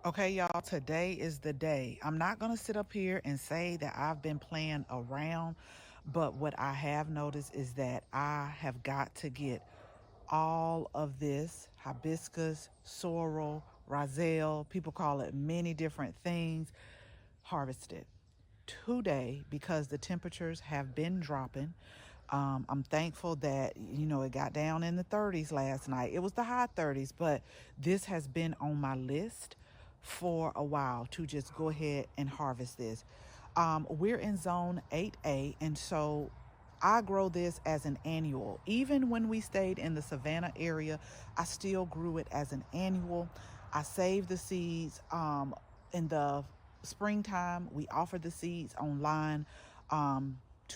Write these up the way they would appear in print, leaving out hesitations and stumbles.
Okay, y'all, today is the day. I'm not going to sit up here and say that I've been playing around, but what I have noticed is that I have got to get all of this hibiscus, sorrel, Roselle, people call it many different things, harvested today because the temperatures have been dropping. I'm thankful that, it got down in the 30s last night. It was the high 30s, but this has been on my list for a while to just go ahead and harvest this. We're in zone 8A, and so I grow this as an annual. Even when we stayed in the Savannah area, I still grew it as an annual. I saved the seeds. In the springtime, we offered the seeds online.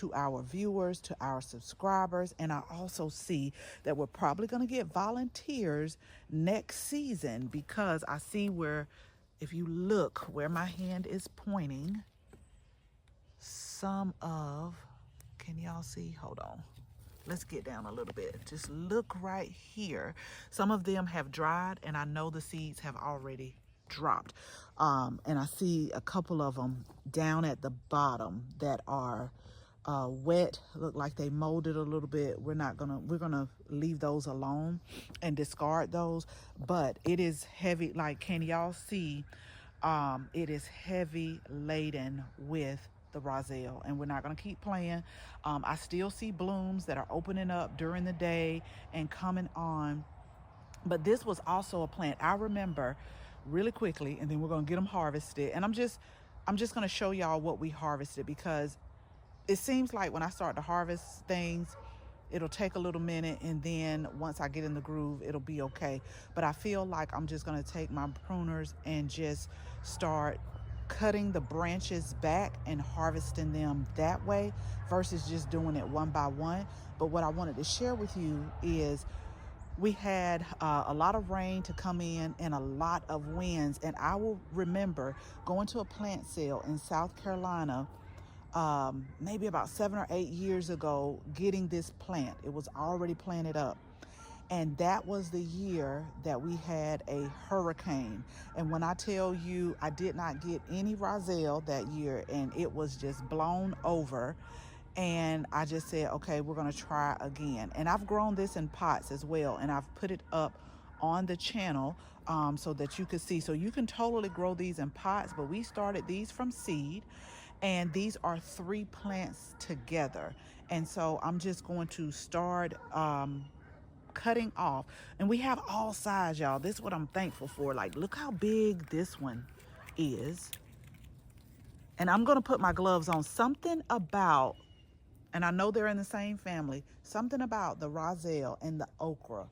To our viewers, to our subscribers. And I also see that we're probably going to get volunteers next season because I see where, if you look where my hand is pointing, some of, can y'all see? Hold on. Let's get down a little bit. Just look right here. Some of them have dried, and I know the seeds have already dropped. And I see a couple of them down at the bottom that are wet, look like they molded a little bit. We're gonna leave those alone and discard those. But it is heavy, like, can y'all see? It is heavy laden with the Roselle, and we're not gonna keep playing. I still see blooms that are opening up during the day and coming on. But this was also a plant I remember really quickly, and then we're gonna get them harvested. And I'm just gonna show y'all what we harvested because it seems like when I start to harvest things, it'll take a little minute, and then once I get in the groove, it'll be okay. But I feel like I'm just going to take my pruners and just start cutting the branches back and harvesting them that way versus just doing it one by one. But what I wanted to share with you is we had a lot of rain to come in and a lot of winds. And I will remember going to a plant sale in South Carolina maybe about 7 or 8 years ago, getting this plant. It was already planted up. And that was the year that we had a hurricane. And when I tell you, I did not get any Roselle that year, and it was just blown over. And I just said, okay, we're going to try again. And I've grown this in pots as well, and I've put it up on the channel so that you could see. So you can totally grow these in pots, but we started these from seed, and these are 3 plants together. And so I'm just going to start cutting off, and we have all size, y'all. This is what I'm thankful for. Like, look how big this one is. And I'm going to put my gloves on. Something about, and I know they're in the same family, something about the Roselle and the okra,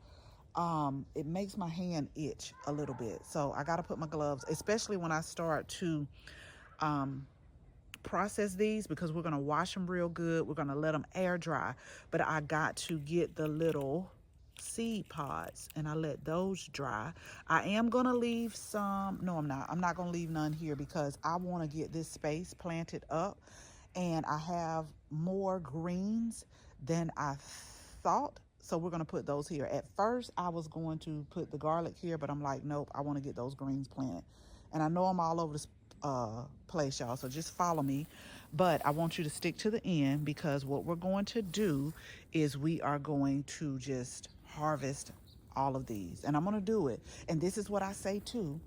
it makes my hand itch a little bit. So I got to put my gloves, especially when I start to process these, because we're going to wash them real good. We're going to let them air dry. But I got to get the little seed pods, and I let those dry. I am going to leave some. No, I'm not going to leave none here because I want to get this space planted up, and I have more greens than I thought. So we're going to put those here. At first, I was going to put the garlic here, but I'm like, nope, I want to get those greens planted. And I know I'm all over this place, y'all, so just follow me. But I want you to stick to the end, because what we're going to do is we are going to just harvest all of these. And I'm going to do it. And this is what I say too.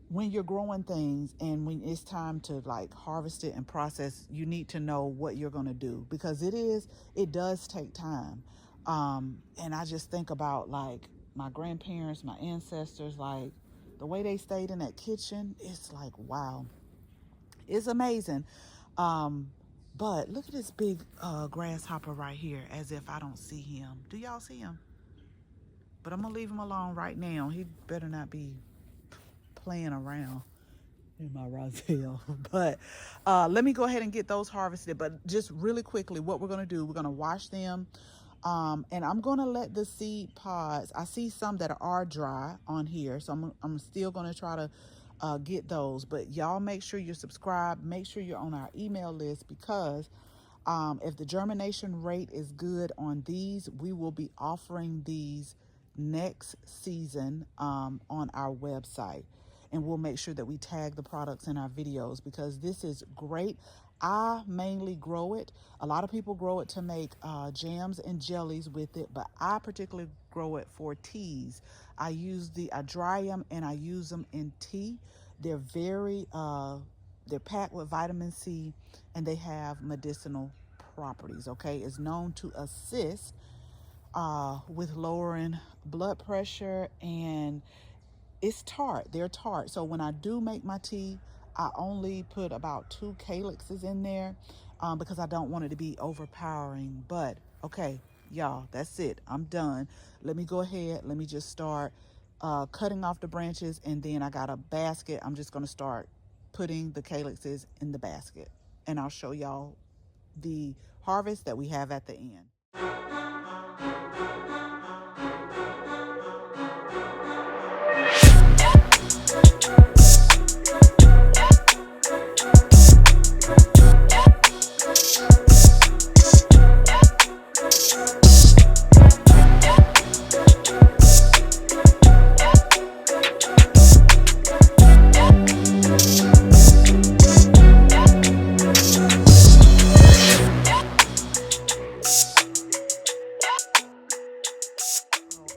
When you're growing things and when it's time to like harvest it and process, you need to know what you're going to do, because it does take time. And I just think about like my grandparents, my ancestors, like the way they stayed in that kitchen. It's like, wow, it's amazing. But look at this big grasshopper right here, as if I don't see him. Do y'all see him? But I'm gonna leave him alone right now. He better not be playing around in my Roselle. But let me go ahead and get those harvested. But just really quickly, what we're gonna do, we're gonna wash them. And I'm gonna let the seed pods, I see some that are dry on here, so I'm still gonna try to get those. But y'all make sure you're subscribed, make sure you're on our email list, because if the germination rate is good on these, we will be offering these next season on our website. and we'll make sure that we tag the products in our videos because this is great. I mainly grow it. A lot of people grow it to make jams and jellies with it, but I particularly grow it for teas. I dry them and I use them in tea. They're they're packed with vitamin C and they have medicinal properties. Okay, it's known to assist with lowering blood pressure, and it's tart. They're tart. So when I do make my tea, I only put about 2 calyxes in there because I don't want it to be overpowering. But okay, y'all, that's it. I'm done. Let me go ahead. Let me just start cutting off the branches, and then I got a basket. I'm just going to start putting the calyxes in the basket, and I'll show y'all the harvest that we have at the end.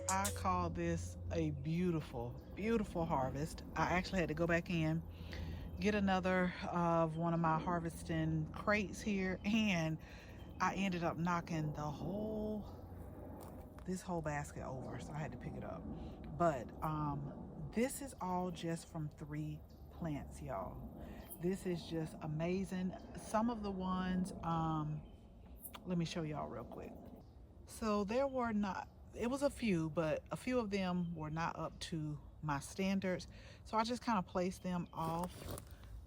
I call this a beautiful, beautiful harvest. I actually had to go back in, get another of one of my harvesting crates here, and I ended up knocking this whole basket over, so I had to pick it up. But this is all just from 3 plants, y'all. This is just amazing. Some of the ones, let me show y'all real quick. So there were not, it was a few, but a few of them were not up to my standards. So I just kind of placed them off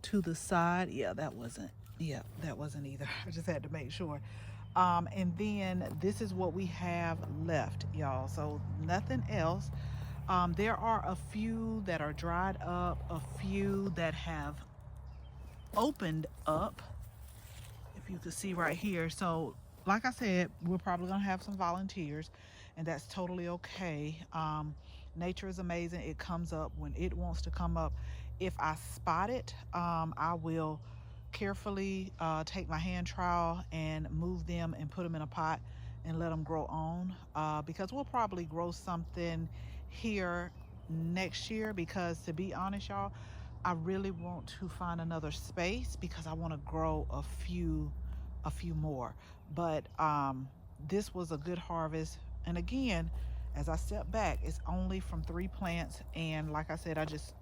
to the side. Yeah, that wasn't either. I just had to make sure. And then this is what we have left, y'all. So nothing else. There are a few that are dried up, a few that have opened up, if you can see right here. So like I said, we're probably gonna have some volunteers, and that's totally okay. Nature is amazing. It comes up when it wants to come up. If I spot it, I will carefully take my hand trowel and move them and put them in a pot and let them grow on, because we'll probably grow something here next year, because to be honest, y'all, I really want to find another space because I want to grow a few more. But this was a good harvest, and again, as I step back, it's only from 3 plants, and like I said, I just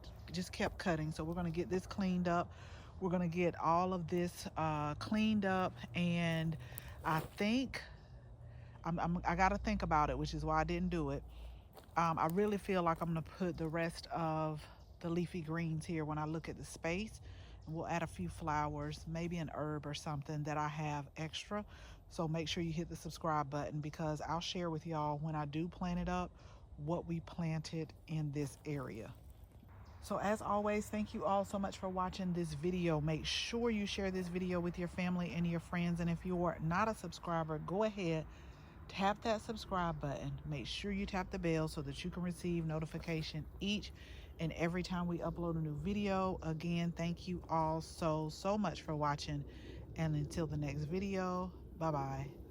kept cutting. So we're going to get this cleaned up. We're going to get all of this cleaned up, and I think I got to think about it, which is why I didn't do it. I really feel like I'm going to put the rest of the leafy greens here when I look at the space. We'll add a few flowers, maybe an herb or something that I have extra. So make sure you hit the subscribe button, because I'll share with y'all when I do plant it up what we planted in this area. So as always, thank you all so much for watching this video. Make sure you share this video with your family and your friends. And if you're not a subscriber, go ahead, tap that subscribe button. Make sure you tap the bell so that you can receive notification each and every time we upload a new video. Again, thank you all so much for watching, and until the next video, bye bye.